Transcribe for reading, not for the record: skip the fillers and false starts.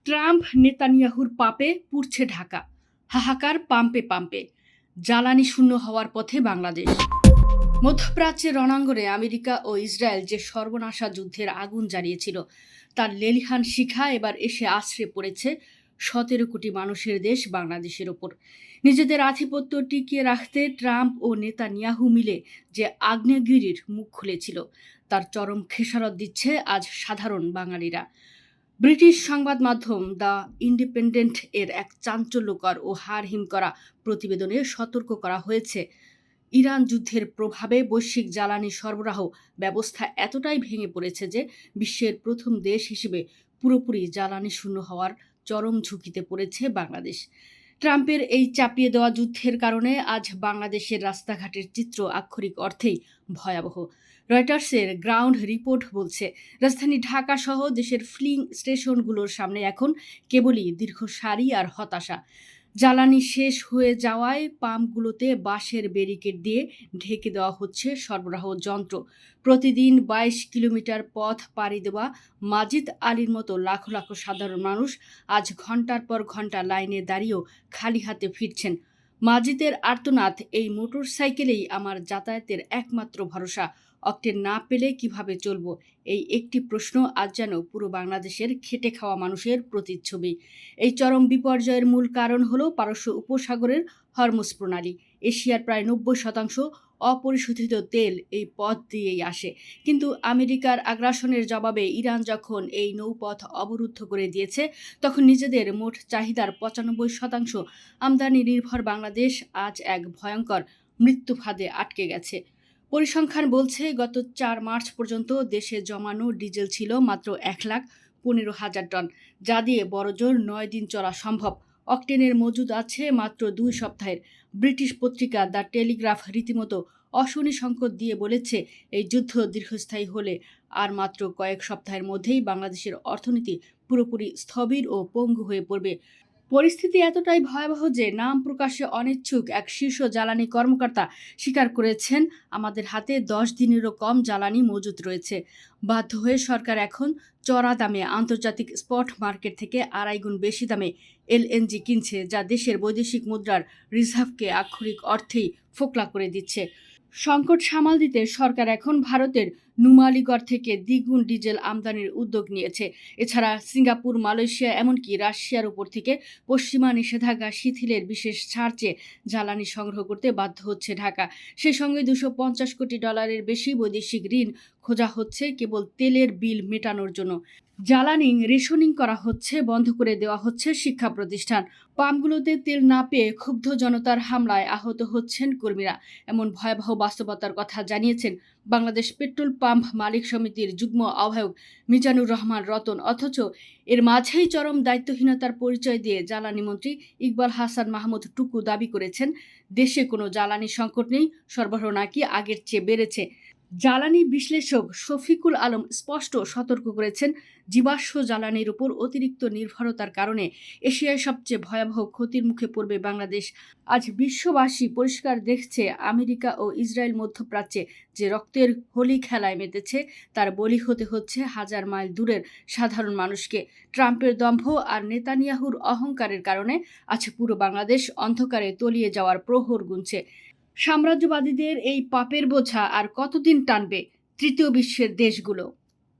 Trump নেতানিয়াহুর পাপে পুড়ছে ঢাকা, হাহাকার পাম্পে পাম্পে, জ্বালানি শূন্য হওয়ার পথে বাংলাদেশ। মধ্যপ্রাচ্যের রণাঙ্গনে আমেরিকা ও ইসরায়েল যে সর্বনাশা যুদ্ধের আগুন জ্বালিয়েছিল, তার লেলিহান শিখা এবার এসে আছড়ে পড়েছে ১৭ কোটি মানুষের দেশ বাংলাদেশের ওপর। নিজেদের আধিপত্য টিকিয়ে রাখতে ট্রাম্প ও নেতানিয়াহু মিলে যে আগ্নেয়গিরির মুখ খুলেছিল, তার চরম খেসারত দিচ্ছে আজ সাধারণ বাঙালিরা। ব্রিটিশ সংবাদ মাধ্যম দ্য ইন্ডিপেন্ডেন্ট এর এক চাঞ্চল্যকর ও হাড়হিম করা প্রতিবেদনে সতর্ক করা হয়েছে, ইরান যুদ্ধের প্রভাবে বৈশ্বিক জ্বালানি সরবরাহ ব্যবস্থা এতটাই ভেঙে পড়েছে যে বিশ্বের প্রথম দেশ হিসেবে পুরোপুরি জ্বালানি শূন্য হওয়ার চরম ঝুঁকিতে পড়েছে বাংলাদেশ। ট্রাম্পের এই চাপিয়ে দেওয়া যুদ্ধের কারণে আজ বাংলাদেশের রাস্তাঘাটের চিত্র আক্ষরিক অর্থেই ভয়াবহ। রয়টার্সের গ্রাউন্ড রিপোর্ট বলছে, রাজধানী ঢাকা সহ দেশের ফিলিং স্টেশনগুলোর সামনে এখন কেবলই দীর্ঘ সারি আর হতাশা। জ্বালানি শেষ হয়ে যাওয়ায় পাম্পগুলোতে বাঁশের ব্যারিকেড দিয়ে ঢেকে দেওয়া হচ্ছে সরবরাহ যন্ত্র। প্রতিদিন ২২ কিলোমিটার পথ পাড়ি দেওয়া মাজিদ আলীর মতো লাখো লাখো সাধারণ মানুষ আজ ঘন্টার পর ঘন্টা লাইনে দাঁড়িয়েও খালি হাতে ফিরছেন। মাজিদের আর্তনাদ, এই মোটর সাইকেলেই আমার যাতায়াতের একমাত্র ভরসা, অক্টেন না পেলে কিভাবে চলবো, এই একটি প্রশ্ন আজ যেন পুরো বাংলাদেশের খেটে খাওয়া মানুষের প্রতিচ্ছবি। এই চরম বিপর্যয়ের মূল কারণ হলো পারস্য উপসাগরের হরমুজ প্রণালী। এশিয়ার প্রায় ৯০% অপরিশোধিত তেল এই পথ দিয়েই আসে, কিন্তু আমেরিকার আগ্রাসনের জবাবে ইরান যখন এই নৌপথ অবরুদ্ধ করে দিয়েছে, তখন নিজেদের মোট চাহিদার ৯৫% আমদানি নির্ভর বাংলাদেশ আজ এক ভয়ঙ্কর মৃত্যুফাঁদে আটকে গেছে। পরিসংখ্যান বলছে, গত ৪ মার্চ পর্যন্ত দেশে জমানো ডিজেল ছিল মাত্র ১,১৫,০০০ টন, যা দিয়ে বড়জোর ৯ দিন চলা সম্ভব। অকটেনের মজুদ আছে মাত্র ২ সপ্তাহের। ব্রিটিশ পত্রিকা দ্য টেলিগ্রাফ রীতিমতো অশনি সংকেত দিয়ে বলেছে, এই যুদ্ধ দীর্ঘস্থায়ী হলে আর মাত্র কয়েক সপ্তাহের মধ্যেই বাংলাদেশের অর্থনীতি পুরোপুরি স্থবির ও পঙ্গু হয়ে পড়বে। পরিস্থিতি এতটাই ভয়াবহ যে নাম প্রকাশে অনিচ্ছুক এক শীর্ষ জ্বালানি কর্মকর্তা স্বীকার করেছেন, আমাদের হাতে ১০ দিনেরও কম জ্বালানি মজুত রয়েছে। বাধ্য হয়ে সরকার এখন চড়া দামে আন্তর্জাতিক স্পট মার্কেট থেকে ২.৫ গুণ বেশি দামে এলএনজি কিনছে, যা দেশের বৈদেশিক মুদ্রার রিজার্ভকে আক্ষরিক অর্থেই ফোকলা করে দিচ্ছে। সংকট সামাল দিতে সরকার এখন ভারতের নুমালীগড় থেকে দ্বিগুণ ডিজেল আমদানির উদ্যোগ নিয়েছে। এছাড়া সিঙ্গাপুর, মালয়েশিয়া, এমনকি রাশিয়ার উপর থেকে পশ্চিমা নিষেধাজ্ঞা শিথিলের বিশেষ ছাড় চেয়ে জ্বালানি সংগ্রহ করতে বাধ্য হচ্ছে ঢাকা। সেই সঙ্গে $২৫০ কোটি বেশি বৈদেশিক ঋণ খোঁজা হচ্ছে কেবল তেলের বিল মেটানোর জন্য। জ্বালানি রেশনিং করা হচ্ছে, বন্ধ করে দেওয়া হচ্ছে শিক্ষা প্রতিষ্ঠান। পাম্পগুলোতে তেল না পেয়ে ক্ষুব্ধ জনতার হামলায় আহত হচ্ছেন কর্মীরা। এমন ভয়াবহ বাস্তবতার কথা জানিয়েছেন বাংলাদেশ পেট্রোল পাম্প মালিক সমিতির যুগ্ম আহ্বায়ক মিজানুর রহমান রতন। অথচ এর মাঝেই চরম দায়িত্বহীনতার পরিচয় দিয়ে জ্বালানি মন্ত্রী ইকবাল হাসান মাহমুদ টুকু দাবি করেছেন, দেশে কোনো জ্বালানি সংকট নেই, সরবরাহ নাকি আগের চেয়ে বেড়েছে। জ্বালানি বিশ্লেষক শফিকুল আলম স্পষ্ট সতর্ক করেছেন, জীবাশ্ম জ্বালানির উপর অতিরিক্ত নির্ভরতার কারণে এশিয়ায় সবচেয়ে ভয়াবহ ক্ষতির মুখে পড়বে বাংলাদেশ। আজ বিশ্ববাসী পরিষ্কার দেখছে, আমেরিকা ও ইসরায়েল মধ্যপ্রাচ্যে যে রক্তের হোলি খেলায় মেতেছে, তার বলি হতে হচ্ছে হাজার মাইল দূরের সাধারণ মানুষকে। ট্রাম্পের দম্ভ আর নেতানিয়াহুর অহংকারের কারণে আজ পুরো বাংলাদেশ অন্ধকারে তলিয়ে যাওয়ার প্রহর গুনছে। সাম্রাজ্যবাদীদের এই পাপের বোঝা আর কতদিন টানবে তৃতীয় বিশ্বের দেশগুলো?